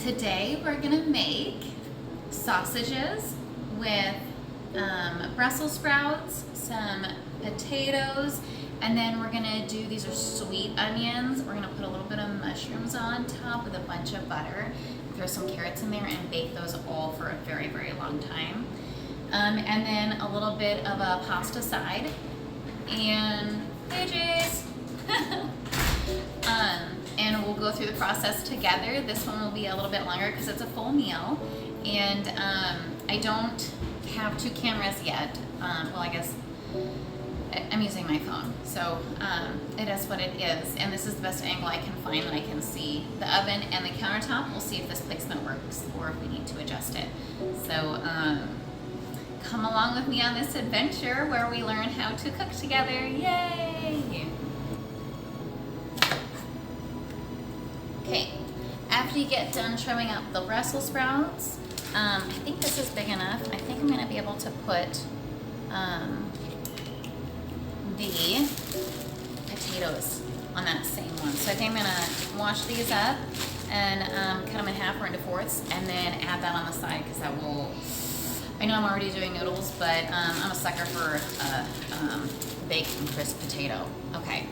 Today we're gonna make sausages with Brussels sprouts, some potatoes, and then we're gonna do, these are sweet onions. We're gonna put a little bit of mushrooms on top with a bunch of butter, throw some carrots in there and bake those all for a very, very long time. And then a little bit of a pasta side and veggies. And we'll go through the process together. This one will be a little bit longer because it's a full meal. And I don't have two cameras yet. Well, I guess I'm using my phone. So it is what it is. And this is the best angle I can find that I can see the oven and the countertop. We'll see if this placement works or if we need to adjust it. So come along with me on this adventure where we learn how to cook together. Yay! Okay, after you get done trimming up the Brussels sprouts, I think this is big enough. I think I'm gonna be able to put the potatoes on that same one. So I think I'm gonna wash these up and cut them in half or into fourths and then add that on the side because that will, I know I'm already doing noodles, but I'm a sucker for baked and crisp potato. Okay,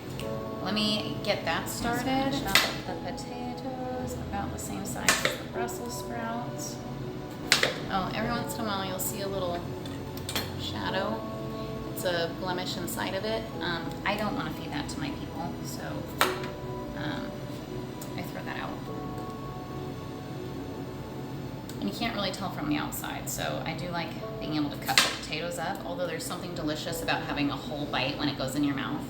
let me get that started. Chop up the potatoes about the same size as the Brussels sprouts. Oh, every once in a while you'll see a little shadow. It's a blemish inside of it. I don't want to feed that to my people, so I throw that out. And you can't really tell from the outside, so I do like being able to cut the potatoes up, although there's something delicious about having a whole bite when it goes in your mouth.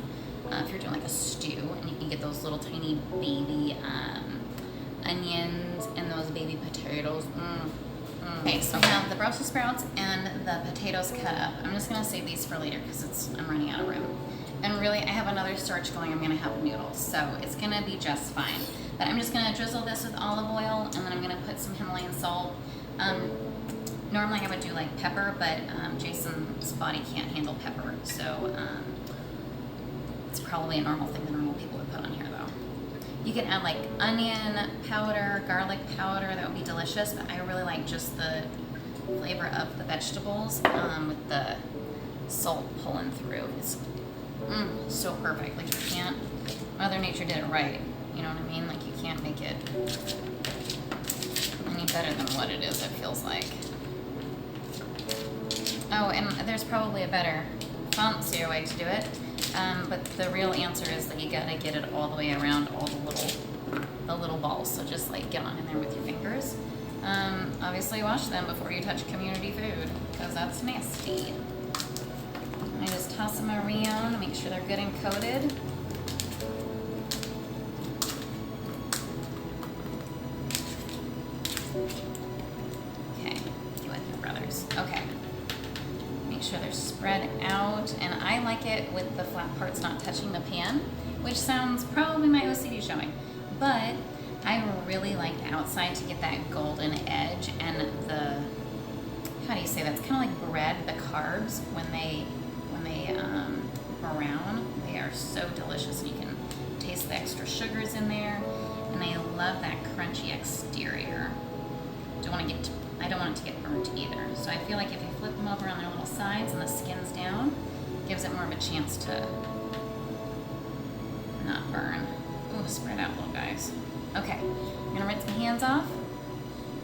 If you're doing like a stew, and you can get those little tiny baby onions and those baby potatoes. Okay, so we have the Brussels sprouts and the potatoes cut up. I'm just gonna save these for later because I'm running out of room. And really, I have another starch going. I'm gonna have noodles, so it's gonna be just fine. But I'm just gonna drizzle this with olive oil, and then I'm gonna put some Himalayan salt. Normally I would do like pepper, but Jason's body can't handle pepper, so it's probably a normal thing that normal people would put on here though. You can add like onion powder, garlic powder, that would be delicious, but I really like just the flavor of the vegetables with the salt pulling through. It's so perfect. Like you can't, Mother Nature did it right. You know what I mean? Like you can't make it any better than what it is, it feels like. Oh, and there's probably a better, fancier way to do it. But the real answer is that you gotta get it all the way around all the little balls. So just like get on in there with your fingers. Obviously wash them before you touch community food because that's nasty. I just toss them around to make sure they're good and coated. Okay, you and your brothers. Okay. Make sure they're spread out, and I like it with the flat parts not touching the pan, which sounds probably my OCD showing, but I really like the outside to get that golden edge, and the, how do you say that? It's kind of like bread, the carbs, when they brown, they are so delicious, and you can taste the extra sugars in there, and I love that crunchy exterior. I don't want it to get burnt either. So I feel like if you flip them over on their little sides and the skin's down, it gives it more of a chance to not burn. Ooh, spread out, little guys. Okay, I'm gonna rinse my hands off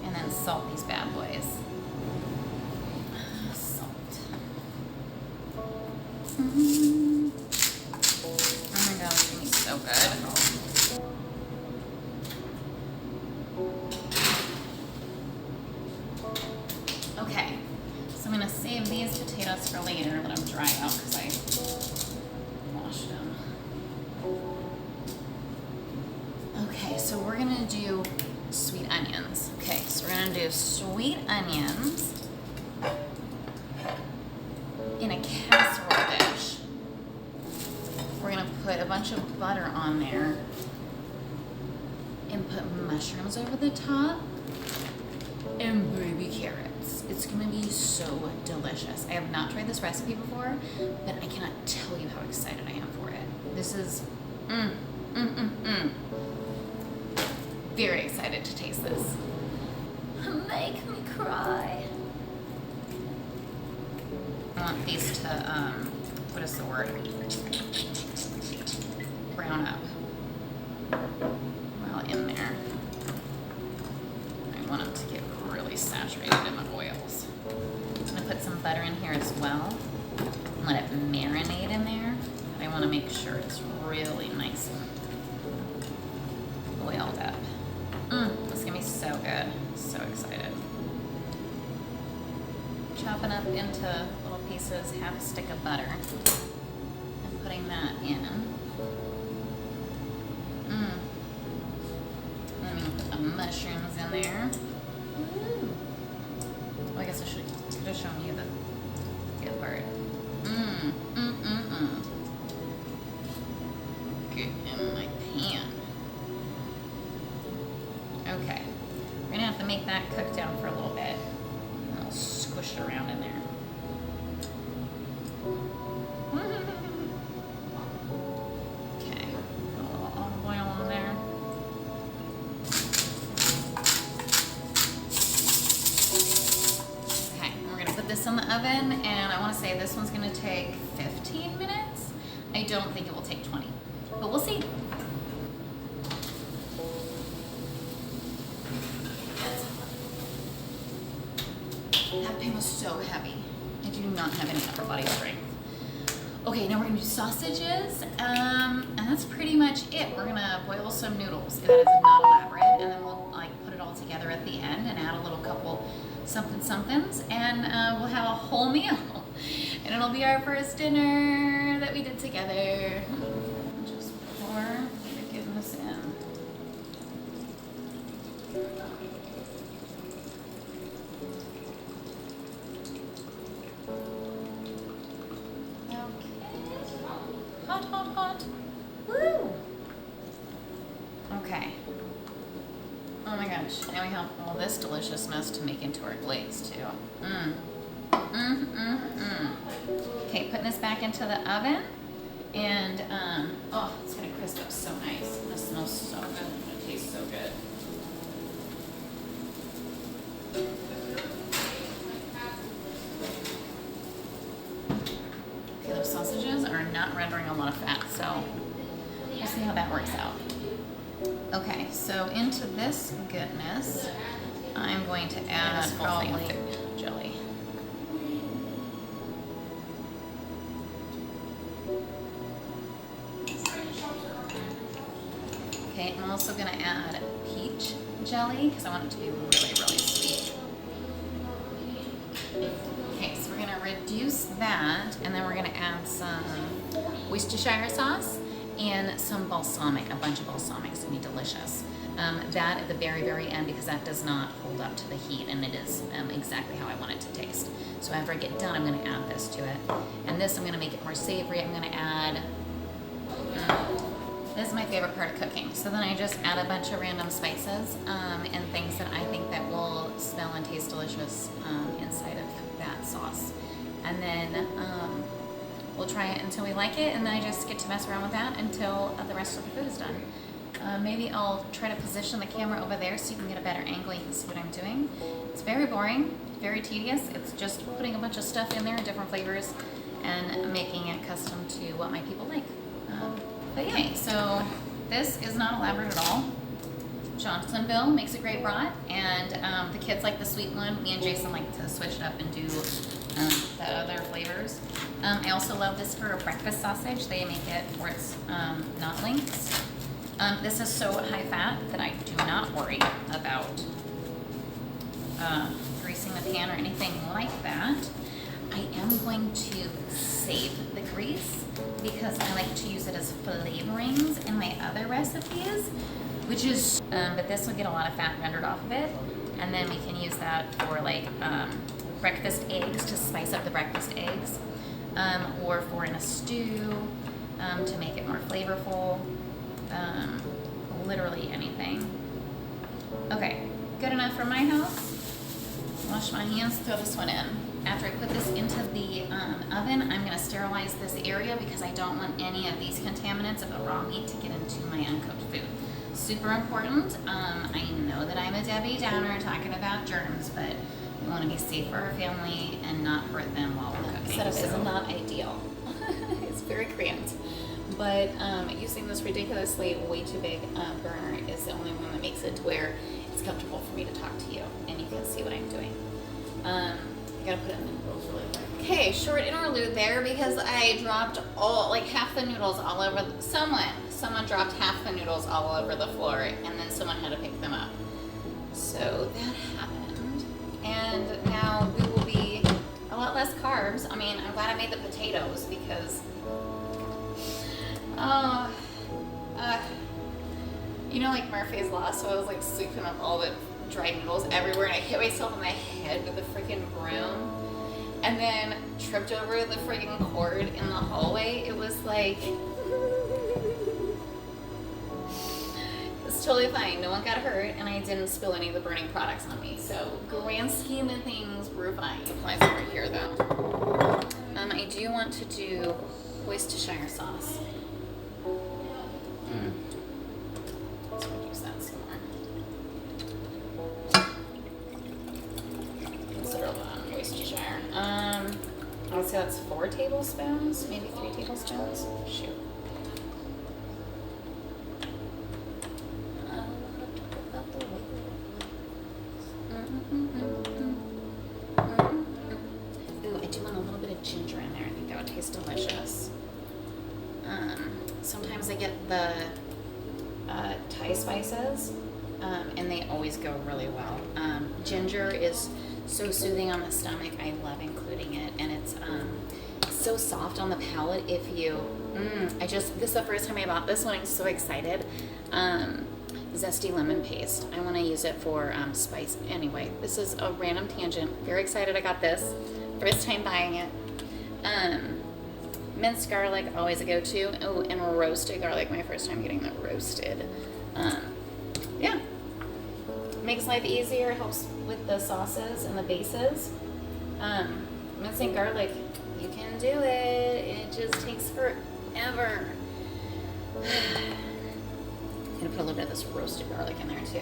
and then salt these bad boys. Salt. Oh my god, this is so good. Okay, so I'm gonna save these potatoes for later, let them dry out because I washed them. Okay, so we're gonna do sweet onions. Okay, so we're gonna do sweet onions in a casserole dish. We're gonna put a bunch of butter on there and put mushrooms over the top and baby carrots. It's gonna be so delicious. I have not tried this recipe before, but I cannot tell you how excited I am for it. This is, very excited to taste this. Make me cry. I want these to, what is the word? Brown up. Well, in there. I want them to get really saturated in the oils. I'm gonna put some butter in here as well. Let it marinate in there. But I wanna make sure it's really nice and oiled up. This is gonna be so good. So excited. Chopping up into little pieces, half a stick of butter, and putting that in. And then I'm gonna put the mushrooms in there. Well, I guess I could have shown you the good part. Get in my pan. Okay, we're gonna have to make that cook down for a little bit. And I'll squish it around in there. Okay, put a little olive oil in there. Okay, and we're gonna put this in the oven, and I wanna say this one's gonna take 15 minutes. I don't think it will take 20, but we'll see. That pan was so heavy. I do not have any upper body strength. Okay, now we're gonna do sausages, and that's pretty much it. We're gonna boil some noodles. That is not elaborate, and then we'll like put it all together at the end and add a little couple somethings, and we'll have a whole meal. And it'll be our first dinner that we did together. Just pour the goodness in. Hot, hot, hot. Woo! Okay. Oh my gosh. Now we have all this deliciousness to make into our glaze too. Okay, putting this back into the oven. And, oh, it's gonna crisp up so nice. It's gonna smell so good. It's gonna taste so good. Okay, those sausages are not rendering a lot of fat, so we'll see how that works out. Okay, so into this goodness, I'm going to add probably jelly. Okay, I'm also going to add peach jelly because I want it to be really, really sweet. Okay, so we're going to reduce that, and then we're going to add some Worcestershire sauce and some balsamic, a bunch of balsamic. It's going to be delicious. That at the very, very end, because that does not hold up to the heat, and it is exactly how I want it to taste. So after I get done, I'm going to add this to it. And this, I'm going to make it more savory. I'm going to add... This is my favorite part of cooking. So then I just add a bunch of random spices and things that I think that will smell and taste delicious inside of that sauce. And then we'll try it until we like it, and then I just get to mess around with that until the rest of the food is done. Maybe I'll try to position the camera over there so you can get a better angle. You can see what I'm doing. It's very boring, very tedious. It's just putting a bunch of stuff in there, different flavors, and making it custom to what my people like. But yeah, okay, so this is not elaborate at all. Johnsonville makes a great brat, and the kids like the sweet one. Me and Jason like to switch it up and do the other flavors. I also love this for a breakfast sausage. They make it where it's not links. This is so high fat that I do not worry about greasing the pan or anything like that. I am going to save the grease because I like to use it as flavorings in my other recipes, which is, but this will get a lot of fat rendered off of it, and then we can use that for like breakfast eggs to spice up the breakfast eggs, or for in a stew to make it more flavorful, literally anything. Okay, good enough for my house. Wash my hands, throw this one in. After I put this into the oven, I'm going to sterilize this area because I don't want any of these contaminants of the raw meat to get into my uncooked food. Super important. I know that I'm a Debbie Downer talking about germs, but we want to be safe for our family and not hurt them while we're cooking. Setup is not ideal. It's very cramped. But using this ridiculously way too big burner is the only one that makes it to where it's comfortable for me to talk to you and you can see what I'm doing. I gotta put it in the noodles really quick. Okay, short interlude there because I dropped half the noodles all over. Someone dropped half the noodles all over the floor and then someone had to pick them up. So that happened. And now we will be a lot less carbs. I mean, I'm glad I made the potatoes because you know, like Murphy's Law, so I was like scooping up all the dried noodles everywhere and I hit myself in my head with the freaking broom and then tripped over the freaking cord in the hallway. It was like, it's totally fine. No one got hurt and I didn't spill any of the burning products on me. So grand scheme of things, we're fine. Applies over here though. I do want to do Worcestershire sauce. Let's reduce that some more. Consider that Worcestershire. I would say that's 4 tablespoons, maybe 3 tablespoons. Shoot. Ooh, I do want a little bit of ginger in there. I think that would taste delicious. Sometimes I get the Thai spices, and they always go really well. Ginger is so soothing on the stomach. I love including it, and it's so soft on the palate. If you, this is the first time I bought this one. I'm so excited. Zesty lemon paste. I want to use it for spice. Anyway, this is a random tangent. Very excited I got this. First time buying it. Minced garlic, always a go-to. Oh, and roasted garlic, my first time getting that roasted. Yeah. Makes life easier, helps with the sauces and the bases. Mincing garlic, you can do it. It just takes forever. I'm gonna put a little bit of this roasted garlic in there too.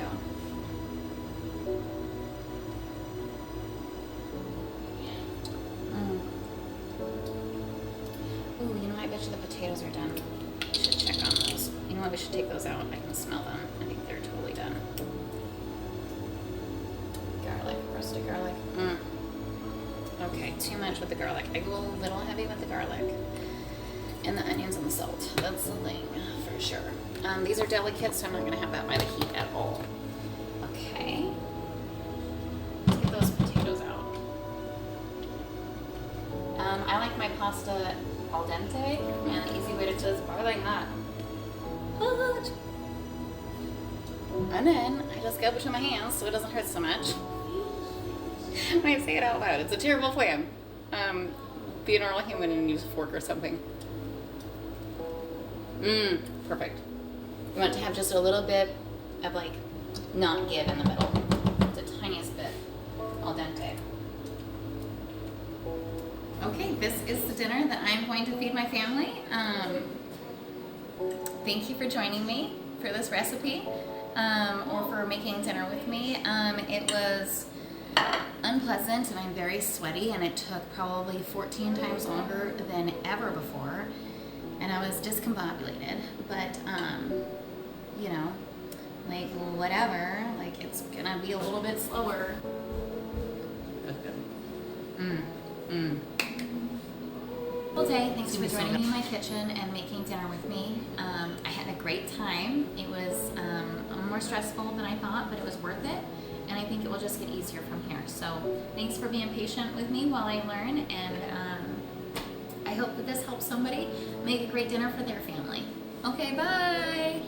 Ooh, you know what? I bet you the potatoes are done. We should check on those. You know what? We should take those out. I can smell them. I think they're totally done. Garlic, roasted garlic. Okay, too much with the garlic. I go a little heavy with the garlic. And the onions and the salt. That's the thing, for sure. These are delicate, so I'm not going to have that by the heat at all. Okay. Let's get those potatoes out. I like my pasta al dente, and the easy way to do is boiling hot. Hot. And then I just go between my hands so it doesn't hurt so much. When I say it out loud, it's a terrible plan. Be a normal human and use a fork or something. Perfect. You want to have just a little bit of not give in the middle. The tiniest bit. Al dente. Okay, this is the dinner that I'm going to feed my family. Thank you for joining me for this recipe, or for making dinner with me. It was unpleasant and I'm very sweaty and it took probably 14 times longer than ever before. And I was discombobulated, but, whatever, it's gonna be a little bit slower. Well, day, thanks for joining me in my kitchen and making dinner with me. I had a great time. It was more stressful than I thought, but it was worth it. And I think it will just get easier from here. So thanks for being patient with me while I learn, and I hope that this helps somebody make a great dinner for their family. Okay, bye.